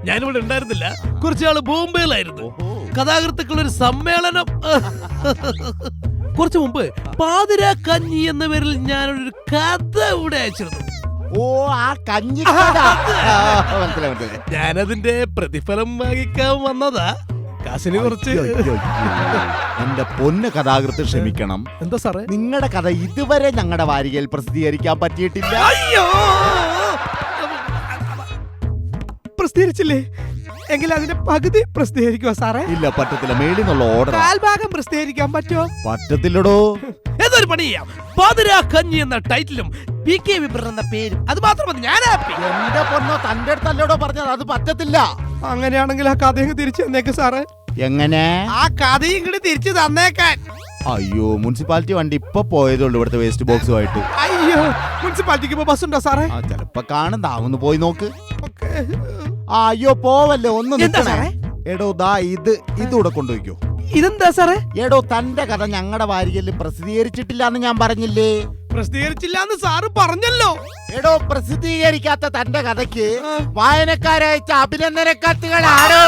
ഞാനിവിടെ ഉണ്ടായിരുന്നില്ല, കുറച്ചാള് ബോംബെയിലായിരുന്നു. കഥാകൃത്തുക്കൾ ഒരു സമ്മേളനം. കുറച്ചു മുമ്പ് പാതിര കഞ്ഞി എന്ന പേരിൽ ഞാനൊരു കഥ ഇവിടെ അയച്ചിരുന്നു. ഓ, ആ കഞ്ഞി. ഞാനതിന്റെ പ്രതിഫലം വാങ്ങിക്കാൻ വന്നതാ. കാശിന് കുറച്ച്. എന്റെ പൊന്ന് കഥാകൃത്ത് ക്ഷമിക്കണം. എന്താ സാറേ? നിങ്ങളുടെ കഥ ഇതുവരെ ഞങ്ങളുടെ വാരികയിൽ പ്രസിദ്ധീകരിക്കാൻ പറ്റിയിട്ടില്ല. അയ്യോ, പ്രസിദ്ധീകരിച്ചില്ലേ? എങ്കിൽ അതിന്റെ പകുതി പ്രസിദ്ധീകരിക്കുവോ സാറേ? ഇല്ല, പറ്റത്തില്ല. മേളിന്നുള്ള ഓർഡർ. കാൽഭാഗം പ്രസിദ്ധീകരിക്കാൻ പറ്റുമോ? പറ്റത്തില്ലടോ. ഏതൊരു പണി ചെയ്യാം. പാതിര കഞ്ഞി എന്ന ടൈറ്റിലും PK വിബ്രൻ എന്ന പേരും അത് മാത്രം മതി. ഞാൻ ഹാപ്പി. എന്റെ പൊന്നോ, തന്റെ അടുത്തല്ലോടോ പറഞ്ഞത്. അത് പറ്റത്തില്ല. അങ്ങനെയാണെങ്കിൽ ആ കഥയും തിരിച്ചു തന്നേക്ക് സാറേ. എങ്ങനെ? ആ കഥയും ഇങ്ങോട്ട് തിരിച്ചു തന്നേക്കാൻ. അയ്യോ, മുനിസിപ്പാലിറ്റി വണ്ടി ഇപ്പൊ പോയതുള്ളൂ ഇവിടുത്തെ വേസ്റ്റ് ബോക്സുമായിട്ട്. അയ്യോ, മുനിസിപ്പാലിറ്റിക്ക് ഇപ്പൊ ബസ് ഉണ്ടോ സാറേ? ചിലപ്പോ കാണും. ഒന്ന് പോയി നോക്ക്. അയ്യോ, പോവല്ലേ, ഒന്ന് നിൽക്കണേ. എടോ, ദാ ഇതൂടെ കൊണ്ടുപോയിക്കോ. ഇതെന്താ സാറേ? എടോ, തന്റെ കഥ ഞങ്ങളുടെ വാരികയിൽ പ്രസിദ്ധീകരിച്ചിട്ടില്ല എന്ന് ഞാൻ പറഞ്ഞില്ലേ? പ്രസിദ്ധീകരിച്ചില്ല എന്ന് സാറ് പറഞ്ഞല്ലോ. എടോ, പ്രസിദ്ധീകരിക്കാത്ത തന്റെ കഥയ്ക്ക് വായനക്കാരയച്ച അഭിനന്ദന കത്തുകൾ ആരോ